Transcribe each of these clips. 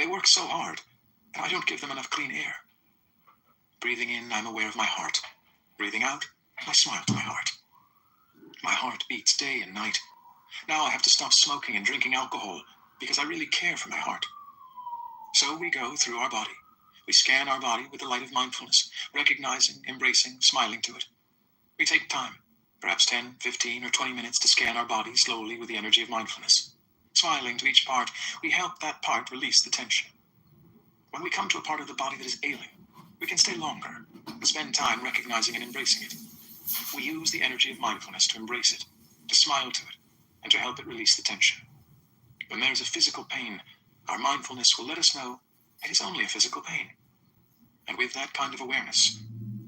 They work so hard, and I don't give them enough clean air. Breathing in, I'm aware of my heart. Breathing out, I smile to my heart. My heart beats day and night. Now I have to stop smoking and drinking alcohol because I really care for my heart. So we go through our body. We scan our body with the light of mindfulness, recognizing, embracing, smiling to it. We take time, perhaps 10, 15, or 20 minutes to scan our body slowly with the energy of mindfulness. Smiling to each part, we help that part release the tension. When we come to a part of the body that is ailing, we can stay longer and spend time recognizing and embracing it. We use the energy of mindfulness to embrace it, to smile to it, and to help it release the tension. When there is a physical pain, our mindfulness will let us know it is only a physical pain. And with that kind of awareness,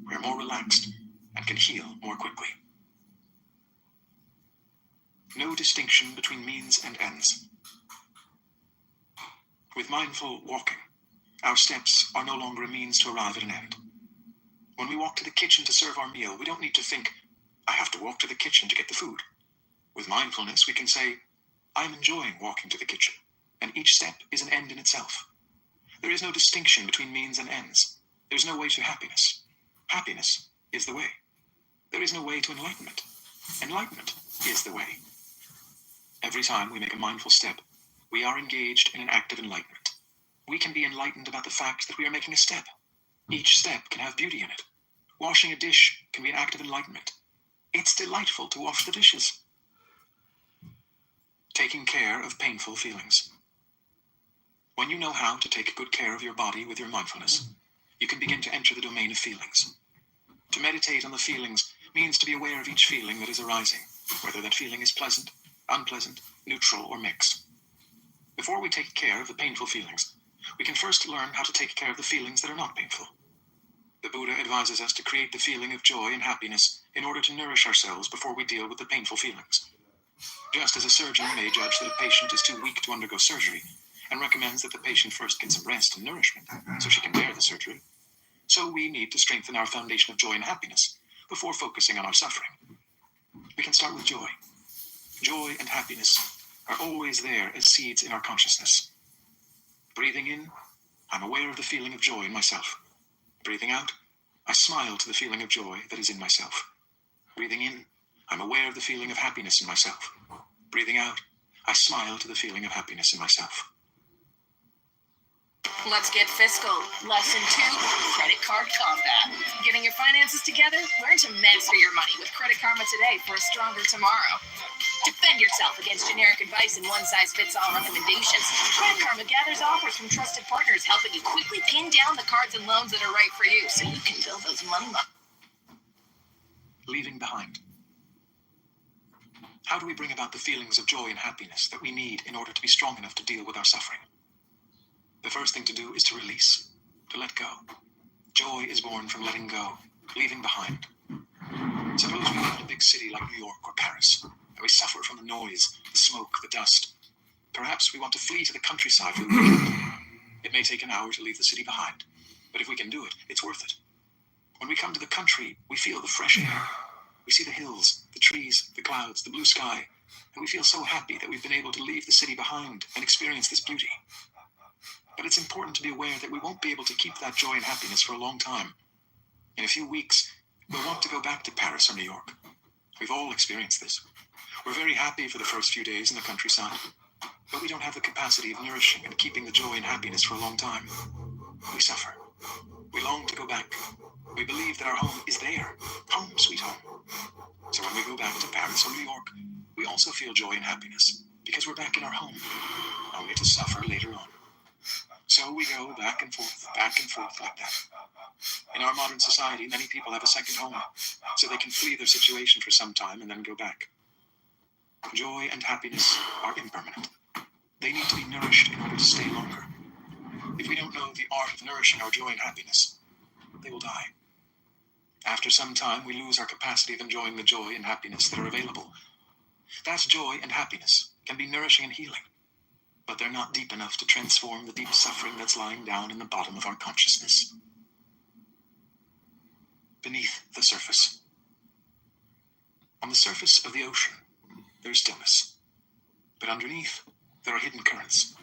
we are more relaxed and can heal more quickly. No distinction between means and ends. With mindful walking, our steps are no longer a means to arrive at an end. When we walk to the kitchen to serve our meal, we don't need to think, I have to walk to the kitchen to get the food. With mindfulness, we can say, I am enjoying walking to the kitchen, and each step is an end in itself. There is no distinction between means and ends. There is no way to happiness. Happiness is the way. There is no way to enlightenment. Enlightenment is the way. Every time we make a mindful step, we are engaged in an act of enlightenment. We can be enlightened about the fact that we are making a step. Each step can have beauty in it. Washing a dish can be an act of enlightenment. It's delightful to wash the dishes. Taking care of painful feelings. When you know how to take good care of your body with your mindfulness, you can begin to enter the domain of feelings. To meditate on the feelings means to be aware of each feeling that is arising, whether that feeling is pleasant, unpleasant, neutral, or mixed. Before we take care of the painful feelings, we can first learn how to take care of the feelings that are not painful. The Buddha advises us to create the feeling of joy and happiness in order to nourish ourselves before we deal with the painful feelings. Just as a surgeon may judge that a patient is too weak to undergo surgery and recommends that the patient first get some rest and nourishment so she can bear the surgery, so we need to strengthen our foundation of joy and happiness before focusing on our suffering. We can start with joy. Joy and happiness are always there as seeds in our consciousness. Breathing in, I'm aware of the feeling of joy in myself. Breathing out, I smile to the feeling of joy that is in myself. Breathing in, I'm aware of the feeling of happiness in myself. Breathing out, I smile to the feeling of happiness in myself. Let's get fiscal. Lesson 2, credit card combat. Getting your finances together? Learn to master your money with Credit Karma today for a stronger tomorrow. Defend yourself against generic advice and one-size-fits-all recommendations. Credit Karma gathers offers from trusted partners, helping you quickly pin down the cards and loans that are right for you so you can build those money. Leaving behind. How do we bring about the feelings of joy and happiness that we need in order to be strong enough to deal with our suffering? The first thing to do is to release, to let go. Joy is born from letting go, leaving behind. Suppose we live in a big city like New York or Paris, and we suffer from the noise, the smoke, the dust. Perhaps we want to flee to the countryside for the weekend. It may take an hour to leave the city behind, but if we can do it, it's worth it. When we come to the country, we feel the fresh air. We see the hills, the trees, the clouds, the blue sky, and we feel so happy that we've been able to leave the city behind and experience this beauty. But it's important to be aware that we won't be able to keep that joy and happiness for a long time. In a few weeks, we'll want to go back to Paris or New York. We've all experienced this. We're very happy for the first few days in the countryside, but we don't have the capacity of nourishing and keeping the joy and happiness for a long time. We suffer. We long to go back. We believe that our home is there. Home, sweet home. So when we go back to Paris or New York, we also feel joy and happiness because we're back in our home, only to suffer later on. So we go back and forth like that. In our modern society, many people have a second home, so they can flee their situation for some time and then go back. Joy and happiness are impermanent. They need to be nourished in order to stay longer. If we don't know the art of nourishing our joy and happiness, they will die. After some time, we lose our capacity of enjoying the joy and happiness that are available. That joy and happiness can be nourishing and healing, but they're not deep enough to transform the deep suffering that's lying down in the bottom of our consciousness. Beneath the surface. On the surface of the ocean, there is stillness. But underneath, there are hidden currents.